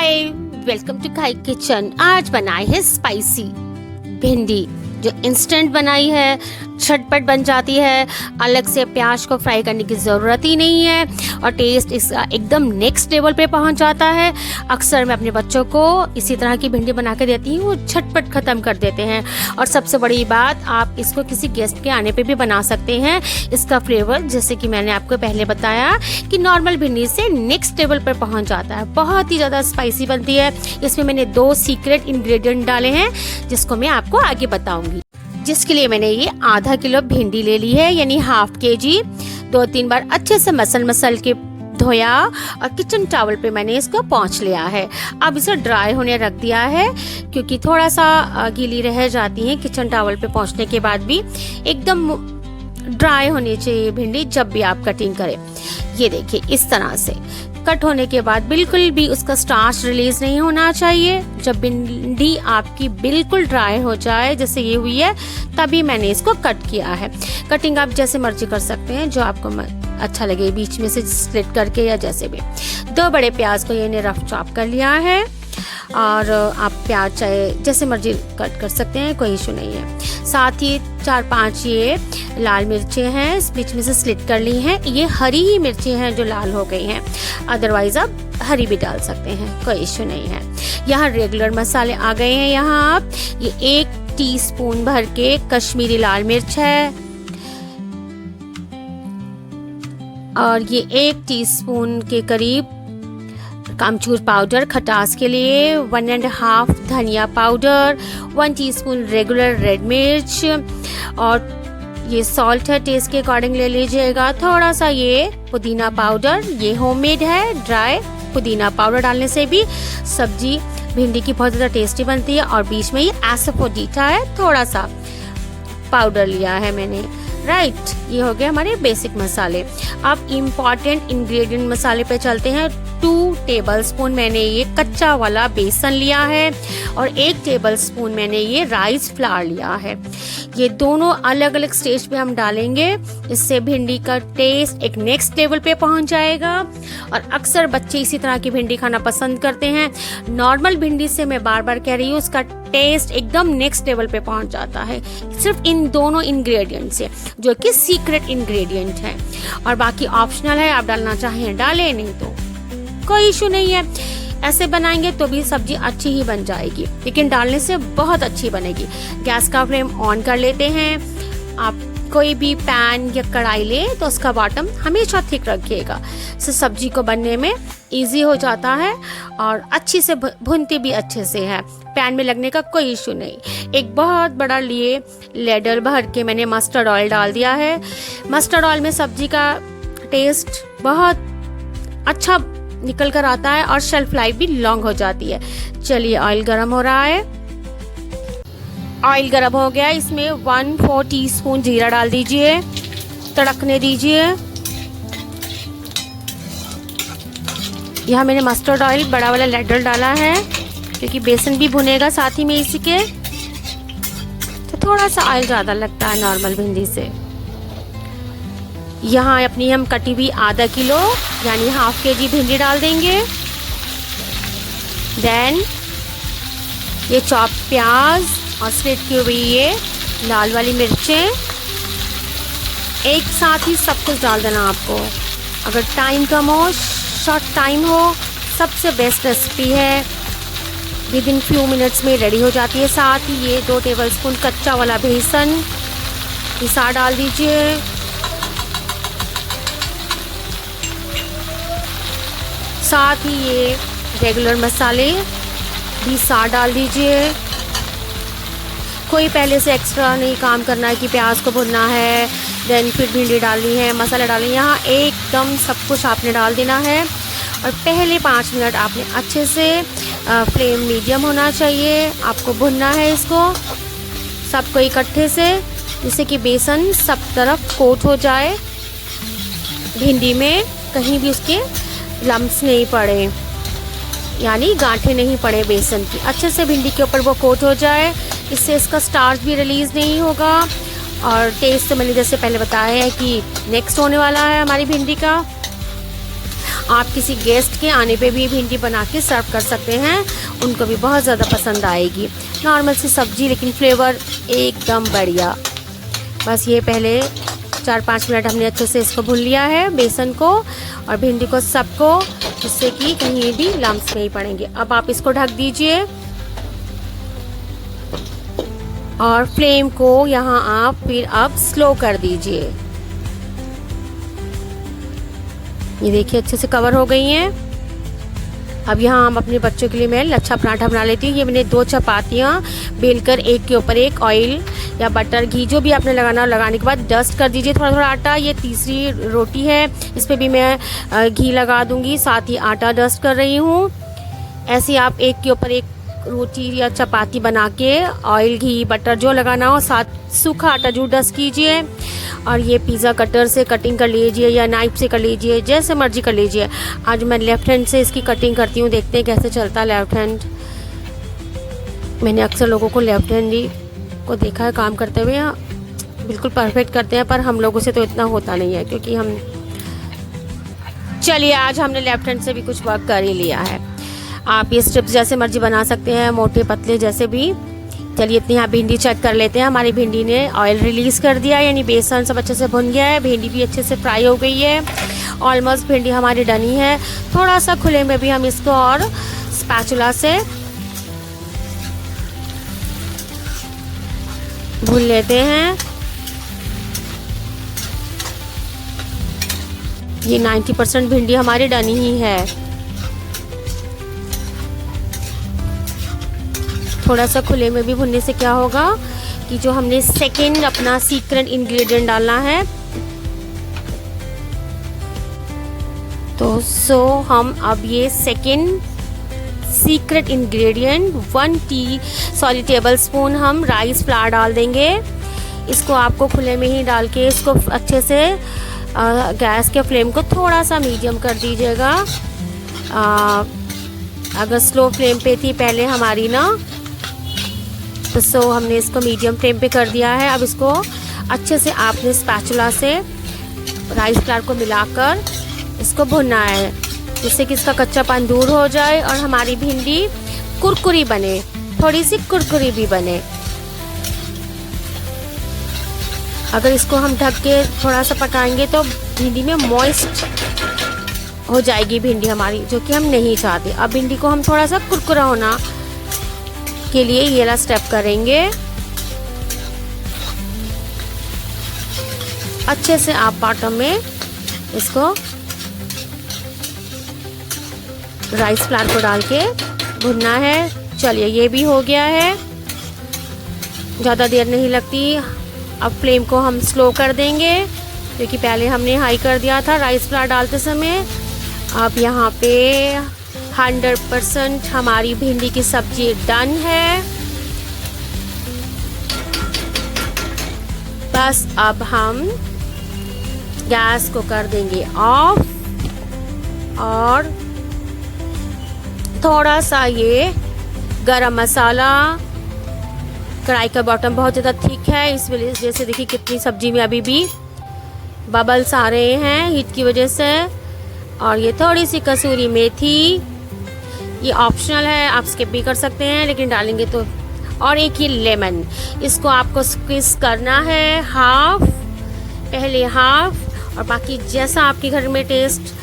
Hi, welcome to खाई kitchen. आज बनाए है स्पाइसी भिंडी, जो इंस्टेंट बनाई है, झटपट बन जाती है। अलग से प्याज को फ्राई करने की ज़रूरत ही नहीं है और टेस्ट इसका एकदम नेक्स्ट लेवल पे पहुंच जाता है। अक्सर मैं अपने बच्चों को इसी तरह की भिंडी बना के देती हूँ, वो झटपट ख़त्म कर देते हैं। और सबसे बड़ी बात, आप इसको किसी गेस्ट के आने पे भी बना सकते हैं। इसका फ्लेवर, जैसे कि मैंने आपको पहले बताया, कि नॉर्मल भिंडी से नेक्स्ट लेवल पर पहुँच जाता है। बहुत ही ज़्यादा स्पाइसी बनती है। इसमें मैंने 2 सीक्रेट इंग्रेडिएंट डाले हैं, जिसको मैं आपको आगे बताऊँगी। जिसके लिए मैंने ये आधा किलो भिंडी ले ली है, यानी हाफ केजी। 2-3 बार अच्छे से मसल के धोया और किचन टॉवल पे मैंने इसको पोंछ लिया है। अब इसे ड्राई होने रख दिया है, क्योंकि थोड़ा सा गीली रह जाती है किचन टॉवल पे पोंछने के बाद भी। एकदम ड्राई होनी चाहिए भिंडी जब भी आप कटिंग करें। ये देखिए, इस तरह से कट होने के बाद बिल्कुल भी उसका स्टार्च रिलीज नहीं होना चाहिए। जब भिंडी आपकी बिल्कुल ड्राई हो जाए, जैसे ये हुई है, तभी मैंने इसको कट किया है। कटिंग आप जैसे मर्जी कर सकते हैं, जो आपको अच्छा लगे, बीच में से स्प्लिट करके या जैसे भी। 2 बड़े प्याज को ये रफ चॉप कर लिया है, और आप प्याज चाहे जैसे मर्जी कट कर सकते हैं, कोई इशू नहीं है। साथ ही 4-5 ये लाल मिर्चें हैं, बीच में से स्लिट कर ली हैं। ये हरी ही मिर्चें हैं जो लाल हो गई हैं, अदरवाइज आप हरी भी डाल सकते हैं, कोई इशू नहीं है। यहाँ रेगुलर मसाले आ गए हैं। यहाँ आप ये 1 टीस्पून भर के कश्मीरी लाल मिर्च है, और ये 1 टीस्पून के करीब आमचूर पाउडर खटास के लिए, 1.5 धनिया पाउडर, 1 टीस्पून रेगुलर रेड मिर्च, और ये सॉल्ट है टेस्ट के अकॉर्डिंग ले लीजिएगा। थोड़ा सा ये पुदीना पाउडर, ये होममेड है, ड्राई पुदीना पाउडर डालने से भी सब्जी भिंडी की बहुत ज़्यादा टेस्टी बनती है। और बीच में ये एसोफोडिटा है, थोड़ा सा पाउडर लिया है मैंने। राइट, ये हो गए हमारे बेसिक मसाले। अब इम्पॉर्टेंट इंग्रेडिएंट मसाले पे चलते हैं। 2 टेबलस्पून मैंने ये कच्चा वाला बेसन लिया है, और 1 टेबलस्पून मैंने ये राइस फ्लावर लिया है। ये दोनों अलग अलग स्टेज पे हम डालेंगे, इससे भिंडी का टेस्ट एक नेक्स्ट लेवल पे पहुंच जाएगा। और अक्सर बच्चे इसी तरह की भिंडी खाना पसंद करते हैं। नॉर्मल भिंडी से मैं बार बार कह रही हूँ, उसका टेस्ट एकदम नेक्स्ट लेवल पे पहुंच जाता है, सिर्फ इन दोनों इंग्रेडिएंट से, जो कि सीक्रेट इंग्रेडिएंट है। और बाकी ऑप्शनल है, आप डालना चाहें डालें, नहीं तो कोई इशू नहीं है। ऐसे बनाएंगे तो भी सब्जी अच्छी ही बन जाएगी, लेकिन डालने से बहुत अच्छी बनेगी। गैस का फ्लेम ऑन कर लेते हैं। आप कोई भी पैन या कढ़ाई ले तो उसका बॉटम हमेशा थिक रखिएगा, इससे सब्जी को बनने में इजी हो जाता है और अच्छी से भुनती भी अच्छे से है। पैन में लगने का कोई इशू नहीं। एक बहुत बड़ा लिए लेडल भर के मैंने मस्टर्ड ऑयल डाल दिया है। मस्टर्ड ऑयल में सब्जी का टेस्ट बहुत अच्छा निकल कर आता है और शेल्फ लाइफ भी लॉन्ग हो जाती है। चलिए, ऑयल गरम हो रहा है। ऑयल गरम हो गया, इसमें 1/4 टीस्पून जीरा डाल दीजिए, तड़कने दीजिए। यहाँ मैंने मस्टर्ड ऑयल बड़ा वाला लेडल डाला है, क्योंकि बेसन भी भुनेगा साथ ही में इसी के, तो थोड़ा सा ऑयल ज़्यादा लगता है नॉर्मल भिंडी से। यहाँ अपनी हम कटी हुई आधा किलो यानी हाफ केजी भिंडी डाल देंगे। देन ये चॉप प्याज और स्लिट की हुई ये लाल वाली मिर्चें, एक साथ ही सब कुछ डाल देना आपको। अगर टाइम कम हो, शॉर्ट टाइम हो, सबसे बेस्ट रेसिपी है, विद इन फ्यू मिनट्स में रेडी हो जाती है। साथ ही ये 2 टेबलस्पून कच्चा वाला बेसन ये साथ डाल दीजिए। साथ ही ये रेगुलर मसाले भी साथ डाल दीजिए। कोई पहले से एक्स्ट्रा नहीं काम करना है कि प्याज को भुनना है, देन फिर भिंडी डालनी है, मसाला डालनी है। यहाँ एकदम सब कुछ आपने डाल देना है, और पहले 5 मिनट आपने अच्छे से, फ्लेम मीडियम होना चाहिए, आपको भुनना है इसको सबको इकट्ठे से, जिससे कि बेसन सब तरफ कोट हो जाए, भिंडी में कहीं भी उसके लम्स नहीं पड़े, यानी गांठें नहीं पड़े बेसन की। अच्छे से भिंडी के ऊपर वो कोट हो जाए, इससे इसका स्टार्च भी रिलीज़ नहीं होगा। और टेस्ट तो मैंने जैसे पहले बताया है कि नेक्स्ट होने वाला है हमारी भिंडी का। आप किसी गेस्ट के आने पे भी भिंडी बना के सर्व कर सकते हैं, उनको भी बहुत ज़्यादा पसंद आएगी। नॉर्मल सी सब्ज़ी लेकिन फ्लेवर एकदम बढ़िया। बस ये पहले 4-5 मिनट हमने अच्छे से इसको भून लिया है, बेसन को और भिंडी को सबको, जिससे कि कहीं भी लम्स नहीं पड़ेंगे। अब आप इसको ढक दीजिए और फ्लेम को यहाँ आप फिर अब स्लो कर दीजिए। ये देखिए अच्छे से कवर हो गई हैं। अब यहाँ हम अपने बच्चों के लिए मैं लच्छा पराठा बना लेती हूँ। ये मैंने 2 चपातियाँ बेलकर एक के ऊपर एक ऑयल या बटर, घी जो भी आपने लगाना हो लगाने के बाद डस्ट कर दीजिए थोड़ा थोड़ा आटा। ये तीसरी रोटी है, इस पर भी मैं घी लगा दूँगी, साथ ही आटा डस्ट कर रही हूँ। ऐसे आप एक के ऊपर एक रोटी या चपाती बना के ऑयल घी बटर जो लगाना हो, साथ सूखा आटा जरूर डस्ट कीजिए। और ये पिज़्ज़ा कटर से कटिंग कर लीजिए या नाइफ से कर लीजिए, जैसे मर्जी कर लीजिए। आज मैं लेफ़्ट हैंड से इसकी कटिंग करती हूँ, देखते हैं कैसे चलता है लेफ़्ट हैंड। मैंने अक्सर लोगों को लेफ़्ट हैंड ही को देखा है काम करते हुए, बिल्कुल परफेक्ट करते हैं, पर हम लोगों से तो इतना होता नहीं है क्योंकि हम, चलिए आज हमने लेफ़्ट हैंड से भी कुछ वर्क कर ही लिया है। आप ये स्ट्रिप्स जैसे मर्जी बना सकते हैं, मोटे पतले जैसे भी। चलिए इतनी यहाँ भिंडी चेक कर लेते हैं। हमारी भिंडी ने ऑयल रिलीज़ कर दिया, यानी बेसन सब अच्छे से भुन गया है, भिंडी भी अच्छे से फ्राई हो गई है। ऑलमोस्ट भिंडी हमारी डनी है। थोड़ा सा खुले में भी हम इसको और स्पैचुला से भून लेते हैं। ये 90% भिंडी हमारी डनी ही है। थोड़ा सा खुले में भी भुनने से क्या होगा कि जो हमने सेकेंड अपना सीक्रेट इंग्रेडिएंट डालना है, तो हम अब ये second secret ingredient 1 table spoon हम राइस फ्लावर डाल देंगे। इसको आपको खुले में ही डाल के इसको अच्छे से गैस के फ्लेम को थोड़ा सा मीडियम कर दीजिएगा। अगर स्लो फ्लेम पे थी पहले हमारी ना, तो हमने इसको मीडियम फ्लेम पे कर दिया है। अब इसको अच्छे से आपने स्पैचुला से राइस फ्लावर को मिलाकर इसको भुनना है, जिससे कि इसका कच्चापन दूर हो जाए और हमारी भिंडी कुरकुरी बने, थोड़ी सी कुरकुरी भी बने। अगर इसको हम ढक के थोड़ा सा पकाएंगे तो भिंडी में मॉइस्ट हो जाएगी भिंडी हमारी, जो कि हम नहीं चाहते। अब भिंडी को हम थोड़ा सा कुरकुरा होना के लिए ये वाला स्टेप करेंगे। अच्छे से आप बॉटम में इसको राइस फ्लावर को डाल के भुनना है। चलिए ये भी हो गया है, ज़्यादा देर नहीं लगती। अब फ्लेम को हम स्लो कर देंगे क्योंकि पहले हमने हाई कर दिया था राइस फ्लावर डालते समय। अब यहाँ पे 100% हमारी भिंडी की सब्जी डन है। बस अब हम गैस को कर देंगे ऑफ और थोड़ा सा ये गरम मसाला, कढ़ाई का बॉटम बहुत ज़्यादा थिक है, इस वजह से देखिए कितनी सब्जी में अभी भी बबल्स आ रहे हैं हीट की वजह से। और ये थोड़ी सी कसूरी मेथी, ये ऑप्शनल है, आप स्किप भी कर सकते हैं लेकिन डालेंगे तो। और एक ये लेमन, इसको आपको स्क्वीज करना है हाफ, पहले हाफ, और बाकी जैसा आपके घर में टेस्ट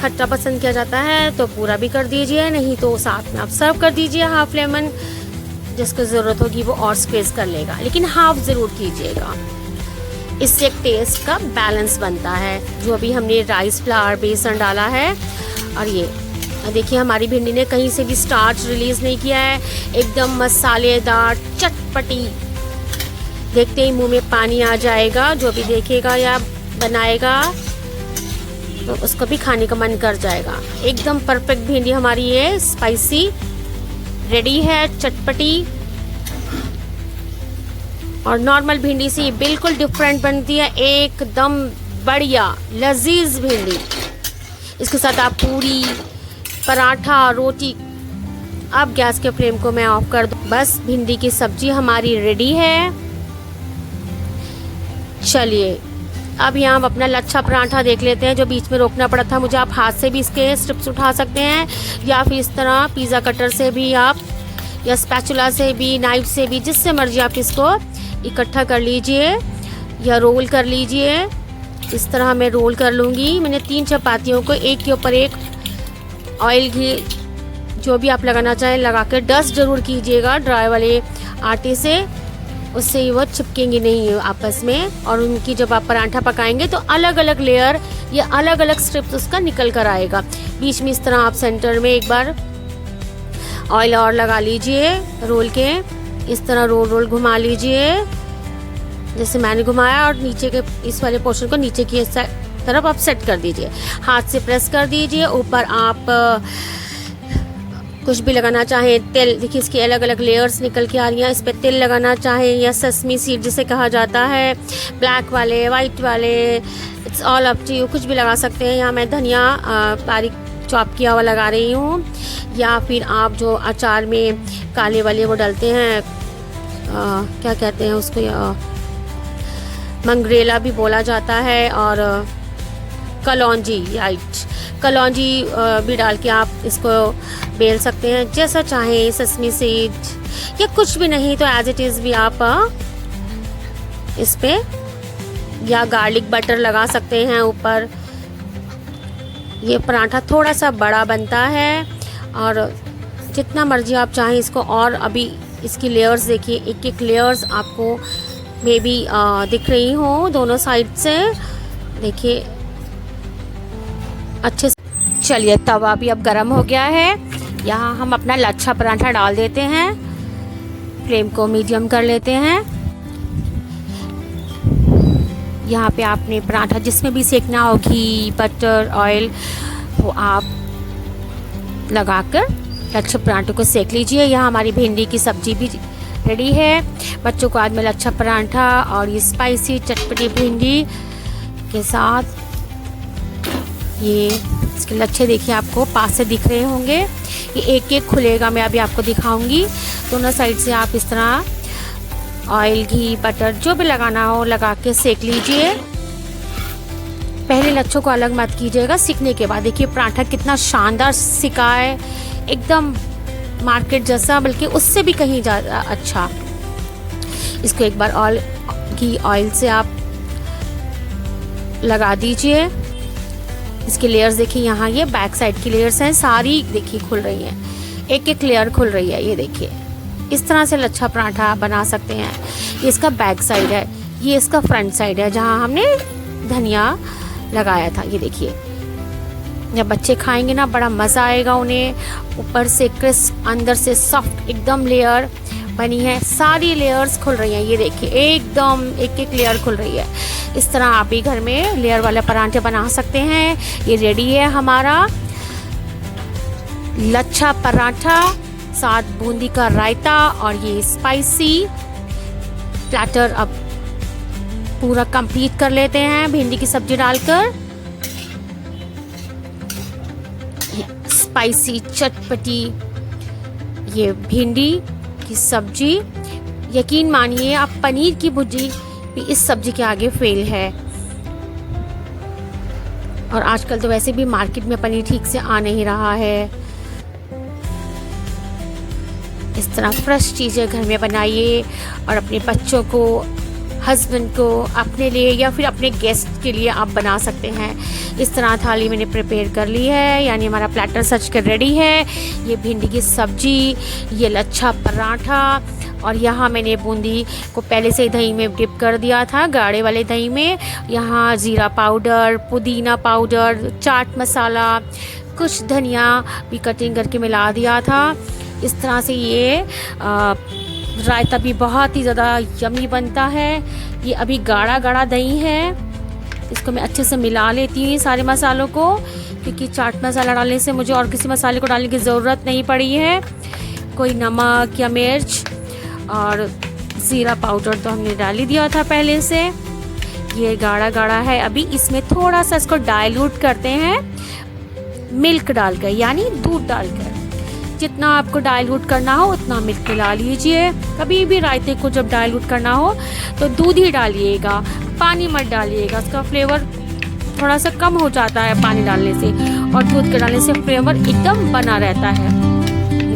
खट्टा पसंद किया जाता है तो पूरा भी कर दीजिए, नहीं तो साथ में आप सर्व कर दीजिए हाफ लेमन। जिसको ज़रूरत होगी वो और स्क्वीज कर लेगा, लेकिन हाफ ज़रूर कीजिएगा, इससे एक टेस्ट का बैलेंस बनता है। जो अभी हमने राइस फ्लावर बेसन डाला है, और ये देखिए हमारी भिंडी ने कहीं से भी स्टार्च रिलीज़ नहीं किया है, एकदम मसालेदार चटपटी। देखते ही मुंह में पानी आ जाएगा, जो भी देखेगा या बनाएगा तो उसको भी खाने का मन कर जाएगा। एकदम परफेक्ट भिंडी हमारी ये स्पाइसी रेडी है, चटपटी और नॉर्मल भिंडी से बिल्कुल डिफरेंट बनती है, एकदम बढ़िया लजीज भिंडी। इसके साथ आप पूरी, पराठा, रोटी। अब गैस के फ्लेम को मैं ऑफ कर दूँ। बस भिंडी की सब्जी हमारी रेडी है। चलिए अब यहाँ हम अपना लच्छा पराठा देख लेते हैं, जो बीच में रोकना पड़ा था मुझे। आप हाथ से भी इसके स्ट्रिप्स उठा सकते हैं, या फिर इस तरह पिज़्ज़ा कटर से भी आप, या स्पैचुला से भी, नाइफ से भी, जिससे मर्जी आप इसको इकट्ठा कर लीजिए या रोल कर लीजिए। इस तरह मैं रोल कर लूँगी। मैंने 3 चपातियों को एक के ऊपर एक ऑयल घी जो भी आप लगाना चाहें लगा कर डस्ट ज़रूर कीजिएगा ड्राई वाले आटे से, उससे वो चिपकेंगी नहीं आपस में। और उनकी जब आप पराठा पकाएंगे तो अलग अलग लेयर या अलग अलग स्ट्रिप्स उसका निकल कर आएगा। बीच में इस तरह आप सेंटर में एक बार ऑयल और लगा लीजिए रोल के, इस तरह रोल रोल घुमा लीजिए जैसे मैंने घुमाया, और नीचे के इस वाले पोर्शन को नीचे की तरफ आप सेट कर दीजिए, हाथ से प्रेस कर दीजिए। ऊपर आप कुछ भी लगाना चाहें, तेल, देखिए इसकी अलग अलग लेयर्स निकल के आ रही हैं। इस पर तेल लगाना चाहें या सेसमी सीड जिसे कहा जाता है, ब्लैक वाले, वाइट वाले, it's all up to you, कुछ भी लगा सकते हैं। यहाँ मैं धनिया बारीक चॉप किया हुआ लगा रही हूँ, या फिर आप जो अचार में काले वाले वो डालते हैं, क्या कहते हैं उसको, मंगरेला भी बोला जाता है, और कलौंजी, राइट, कलौंजी भी डाल के आप इसको बेल सकते हैं जैसा चाहें। सेसमी सीड या कुछ भी नहीं तो एज इट इज़ भी आप इस पे, या गार्लिक बटर लगा सकते हैं ऊपर। ये पराठा थोड़ा सा बड़ा बनता है, और जितना मर्जी आप चाहें इसको, और अभी इसकी लेयर्स देखिए, एक एक लेयर्स आपको मे बी दिख रही हो दोनों साइड से, देखिए अच्छे से। चलिए तवा भी अब गरम हो गया है, यहाँ हम अपना लच्छा पराठा डाल देते हैं। फ्लेम को मीडियम कर लेते हैं। यहाँ पे आपने पराठा जिसमें भी सेकना हो, घी, बटर, ऑयल, वो आप लगाकर लच्छा पराठे को सेक लीजिए। यहाँ हमारी भिंडी की सब्जी भी रेडी है। बच्चों को आज मैं लच्छा पराठा और ये स्पाइसी चटपटी भिंडी के साथ, ये इसके लच्छे देखिए आपको पास से दिख रहे होंगे, ये एक एक खुलेगा, मैं अभी आपको दिखाऊंगी। दोनों साइड से आप इस तरह ऑयल, घी, बटर जो भी लगाना हो लगा के सेक लीजिए। पहले लच्छों को अलग मत कीजिएगा, सीखने के बाद देखिए पराठा कितना शानदार सिका है, एकदम मार्केट जैसा, बल्कि उससे भी कहीं ज़्यादा अच्छा। इसको एक बार घी ऑयल से आप लगा दीजिए। इसकी लेयर्स देखिए, यहाँ ये बैक साइड की लेयर्स हैं, सारी देखिए खुल रही हैं, एक एक लेयर खुल रही है। ये देखिए इस तरह से लच्छा पराठा बना सकते हैं। ये इसका बैक साइड है, ये इसका फ्रंट साइड है जहाँ हमने धनिया लगाया था। ये देखिए जब बच्चे खाएंगे ना बड़ा मज़ा आएगा उन्हें। ऊपर से क्रिस्प, अंदर से सॉफ्ट एकदम लेयर बनी है, सारी लेयर्स खुल रही हैं। ये देखिए एकदम एक एक लेयर खुल रही है। इस तरह आप भी घर में लेयर वाले पराठे बना सकते हैं। ये रेडी है हमारा लच्छा पराठा, साथ बूंदी का रायता और ये स्पाइसी प्लेटर अब पूरा कंप्लीट कर लेते हैं भिंडी की सब्जी डालकर। स्पाइसी चटपटी ये भिंडी की सब्जी, यकीन मानिए आप पनीर की भुर्जी भी इस सब्जी के आगे फेल है। और आजकल तो वैसे भी मार्केट में पनीर ठीक से आ नहीं रहा है। इस तरह फ्रेश चीज़ें घर में बनाइए और अपने बच्चों को, हस्बैंड को, अपने लिए या फिर अपने गेस्ट के लिए आप बना सकते हैं। इस तरह थाली मैंने प्रिपेयर कर ली है, यानी हमारा प्लेटर सज कर रेडी है। ये भिंडी की सब्जी, ये लच्छा पराठा, और यहाँ मैंने बूंदी को पहले से ही दही में डिप कर दिया था, गाढ़े वाले दही में। यहाँ ज़ीरा पाउडर, पुदीना पाउडर, चाट मसाला, कुछ धनिया भी कटिंग करके मिला दिया था। इस तरह से ये रायता भी बहुत ही ज़्यादा यमी बनता है। ये अभी गाढ़ा गाढ़ा दही है, इसको मैं अच्छे से मिला लेती हूँ सारे मसालों को, क्योंकि चाट मसाला डालने से मुझे और किसी मसाले को डालने की ज़रूरत नहीं पड़ी है। कोई नमक या मिर्च और ज़ीरा पाउडर तो हमने डाल ही दिया था पहले से। ये गाढ़ा गाढ़ा है, अभी इसमें थोड़ा सा इसको डाइल्यूट करते हैं मिल्क डालकर, यानी दूध डालकर। जितना आपको डाइल्यूट करना हो उतना मिल्क मिला लीजिए। कभी भी रायते को जब डाइल्यूट करना हो तो दूध ही डालिएगा, पानी मत डालिएगा, उसका फ्लेवर थोड़ा सा कम हो जाता है पानी डालने से, और दूध के डालने से फ्लेवर एकदम बना रहता है।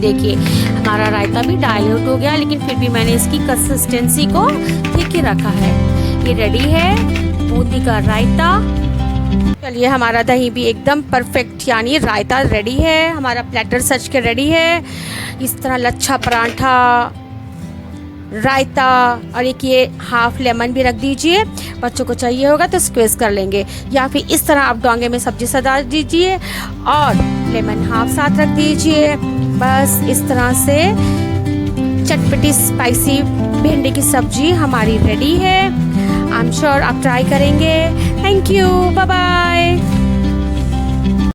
देखिए हमारा रायता भी डाइल्यूट हो गया, लेकिन फिर भी मैंने इसकी कंसिस्टेंसी को ठीक ही रखा है। ये रेडी है बूंदी का रायता। चलिए हमारा दही भी एकदम परफेक्ट यानी रायता रेडी है, हमारा प्लेटर सज के रेडी है। इस तरह लच्छा पराठा, रायता और एक ये हाफ लेमन भी रख दीजिए, बच्चों को चाहिए होगा तो स्क्वीज कर लेंगे, या फिर इस तरह आप डोंगे में सब्जी सजा दीजिए और लेमन हाफ साथ रख दीजिए। बस इस तरह से चटपटी स्पाइसी भिंडी की सब्जी हमारी रेडी है। आई एम श्योर आप ट्राई करेंगे। Thank you, bye bye.